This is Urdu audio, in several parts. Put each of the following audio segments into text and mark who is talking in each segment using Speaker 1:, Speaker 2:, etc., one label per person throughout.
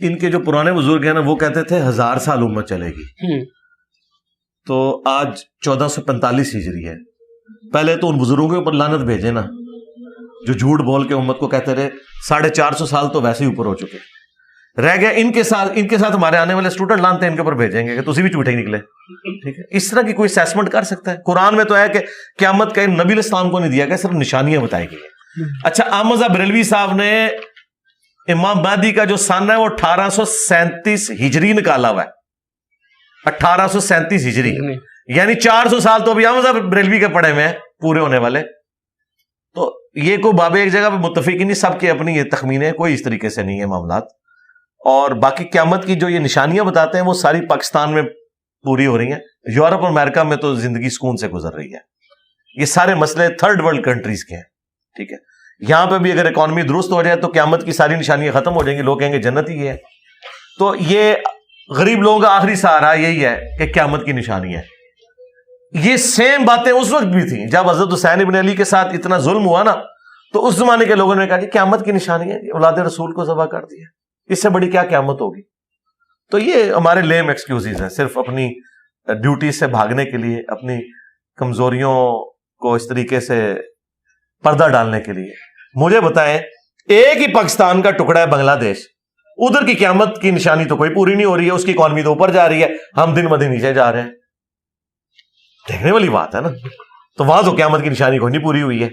Speaker 1: ان کے جو پرانے بزرگ ہیں نا وہ کہتے تھے 1000 سال امت چلے گی، تو آج 1445 ہجری ہے. پہلے تو ان بزرگوں کے اوپر لعنت بھیجے نا جو جھوٹ بول کے امت کو کہتے رہے. 450 سال تو ویسے ہی اوپر ہو چکے رہ گیا. ان کے ساتھ ہمارے آنے والے اسٹوڈنٹ لانتے ہیں ان کے اوپر بھیجیں گے کہ تسی بھی جھوٹے ہی نکلے. ٹھیک ہے، اس طرح کی کوئی اسیسمنٹ کر سکتا ہے؟ قرآن میں تو ہے کہ قیامت کا نبی علیہ السلام کو نہیں دیا گیا، صرف نشانیاں بتائی گئی ہیں. اچھا، احمد بریلوی صاحب نے امام مہدی کا جو سن ہے وہ 1837 ہجری نکالا ہوا ہے. 1837 ہجری یعنی 400 سال تو ابھی احمد بریلوی کے پڑے ہوئے ہیں پورے ہونے والے. تو یہ کوئی باب ایک جگہ پہ متفق نہیں، سب کے اپنی یہ تخمینے، کوئی اس طریقے سے نہیں ہے معاملات. اور باقی قیامت کی جو یہ نشانیاں بتاتے ہیں وہ ساری پاکستان میں پوری ہو رہی ہیں. یورپ اور امریکہ میں تو زندگی سکون سے گزر رہی ہے. یہ سارے مسئلے تھرڈ ورلڈ کنٹریز کے ہیں. ٹھیک ہے، یہاں پہ بھی اگر اکانومی درست ہو جائے تو قیامت کی ساری نشانیاں ختم ہو جائیں گی، لوگ کہیں گے جنت ہی ہے. تو یہ غریب لوگوں کا آخری سہارا یہی ہے کہ قیامت کی نشانی ہے. یہ سیم باتیں اس وقت بھی تھیں جب حضرت حسین ابن علی کے ساتھ اتنا ظلم ہوا نا، تو اس زمانے کے لوگوں نے کہا کہ قیامت کی نشانی ہے، اولاد رسول کو ذبح کر دیا، اس سے بڑی کیا قیامت ہوگی. تو یہ ہمارے لیم ایکسکیوزز ہیں، صرف اپنی ڈیوٹی سے بھاگنے کے لیے، اپنی کمزوریوں کو اس طریقے سے پردہ ڈالنے کے لیے. مجھے بتائیں، ایک ہی پاکستان کا ٹکڑا ہے بنگلہ دیش، ادھر کی قیامت کی نشانی تو کوئی پوری نہیں ہو رہی ہے، اس کی اکانومی تو اوپر جا رہی ہے، ہم دن بدن نیچے جا رہے ہیں. دیکھنے والی بات ہے نا. تو وہاں تو قیامت کی نشانی کوئی نہیں پوری ہوئی ہے.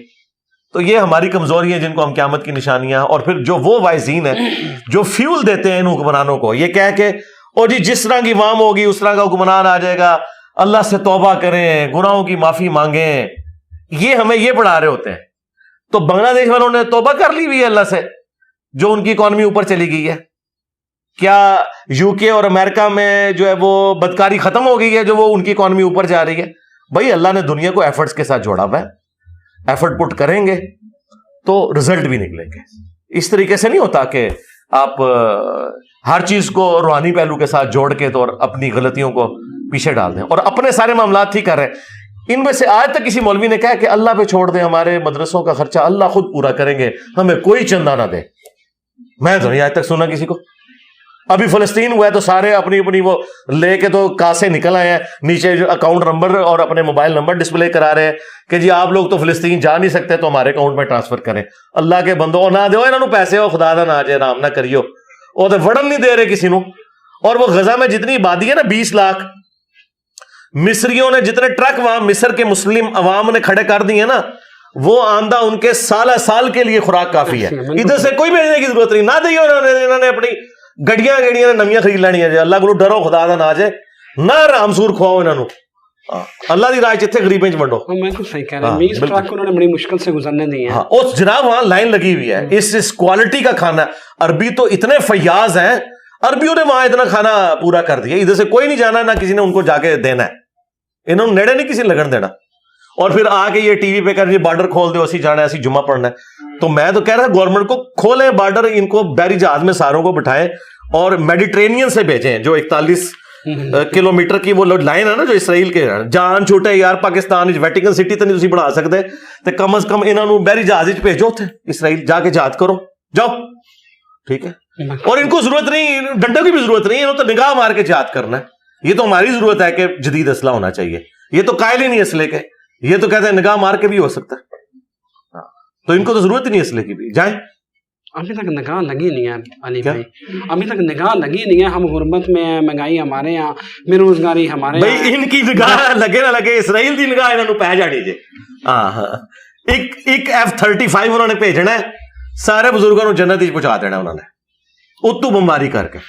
Speaker 1: تو یہ ہماری کمزوری ہے جن کو ہم قیامت کی نشانیاں، اور پھر جو وہ وائزین ہیں جو فیول دیتے ہیں ان حکمرانوں کو یہ کہہ کے اور جی جس طرح کی عوام ہوگی اس طرح کا حکمران آ جائے گا، اللہ سے توبہ کریں، گناہوں کی معافی مانگیں، یہ ہمیں یہ پڑھا رہے ہوتے ہیں. تو بنگلہ دیش والوں نے توبہ کر لی ہوئی ہے اللہ سے جو ان کی اکانومی اوپر چلی گئی ہے. کیا یو کے اور امریکہ میں جو ہے وہ بدکاری ختم ہو گئی ہے جو وہ ان کی اکانومی اوپر جا رہی ہے؟ بھائی اللہ نے دنیا کو ایفرٹس کے ساتھ جوڑا ہوا ہے، ایفرٹ پٹ کریں گے تو رزلٹ بھی نکلیں گے. اس طریقے سے نہیں ہوتا کہ آپ ہر چیز کو روحانی پہلو کے ساتھ جوڑ کے تو اور اپنی غلطیوں کو پیچھے ڈال دیں اور اپنے سارے معاملات ٹھیک کر رہے ہیں. ان میں سے آج تک کسی مولوی نے کہا کہ اللہ پہ چھوڑ دیں، ہمارے مدرسوں کا خرچہ اللہ خود پورا کریں گے، ہمیں کوئی چندہ نہ دے؟ میں تو نہیں آج تک سنا کسی کو. ابھی فلسطین ہوا ہے تو سارے اپنی اپنی وہ لے کے تو کاسے نکل آئے ہیں، نیچے جو اکاؤنٹ نمبر اور اپنے موبائل نمبر ڈسپلے کرا رہے ہیں کہ جی آپ لوگ تو فلسطین جا نہیں سکتے تو ہمارے اکاؤنٹ میں ٹرانسفر کریں. اللہ کے بندو نہ دو انہوں پیسے، ہو خدا دا نہ جے رام نہ کریو، وہ تو وڑن نہیں دے رہے کسی نو. اور وہ غزہ میں جتنی آبادی ہے نا 20 لاکھ، مصریوں نے جتنے ٹرک وہاں مصر کے مسلم عوام نے کھڑے کر دیے نا، وہ آندہ ان کے سال کے لیے خوراک کافی ہے. ادھر سے کوئی بھیجنے کی ضرورت نہیں. نہ دیو انہوں نے اپنی گڑیاں نے نمیاں خرید لینی ہے. اللہ کو ڈرو خدا دا نہ جے، نہ رام سور کھواؤ انہوں، اللہ دی راہ چتھے غریبیں چ ونڈو.
Speaker 2: بالکل صحیح کہہ رہے ہیں. 20 ٹرک انہوں نے بڑی مشکل سے گزرنے دی ہیں.
Speaker 1: اس جناب وہاں لائن لگی ہوئی ہے، اس کوالٹی کا کھانا. عربی تو اتنے فیاض ہیں، عربیوں نے وہاں اتنا کھانا پورا کر دیا، ادھر سے کوئی نہیں جانا، نہ کسی نے ان کو جا کے دینا ہے، انہوں نے نیڑے نہیں کسی لگن دینا. اور پھر آ کے یہ ٹی وی پہ کر جی بارڈر کھول دو، اسی جانا ہے، اسی جمعہ پڑھنا ہے. تو میں تو کہہ رہا گورنمنٹ کو کھولیں بارڈر، ان کو بحری جہاز میں ساروں کو بٹھائیں اور میڈیٹرینین سے بھیجیں. جو 41 کلومیٹر کی وہ لائن ہے نا جو اسرائیل کے، جان چھوٹے یار پاکستان ویٹیکن سٹی تو نہیں تسی بڑھا سکتے، تو کم از کم انہوں نے بحری جہاز بھیجو تھے اسرائیل، جا کے جہاد کرو، جاؤ. ٹھیک ہے، اور ان کو ضرورت نہیں، ڈنڈوں کی بھی ضرورت نہیں، انہوں تو نگاہ مار کے جہاد کرنا ہے. یہ تو ہماری ضرورت ہے کہ جدید اسلحہ ہونا چاہیے. یہ تو قائل ہی نہیں اسلحے کے، یہ تو کہتے ہیں نگاہ مار کے بھی ہو سکتا ہے. تو ان کو تو ضرورت ہی نہیں اسلحے کی بھی. جائیں.
Speaker 2: ابھی تک نگاہ لگی نہیں ہے علی بھائی، ابھی تک نگاہ لگی نہیں ہے. ہم غربت میں ہیں، مہنگائی ہمارے یہاں، بے روزگاری ہمارے یہاں.
Speaker 1: بھائی ان کی نگاہ لگے نہ لگے، اسرائیل کی نگاہ انہوں نے پہ جانی جی. ایک F-35 انہوں نے بھیجنا ہے، سارے بزرگوں کو جنت ہی پہنچا دینا انہوں نے، اتو بمباری کر کے.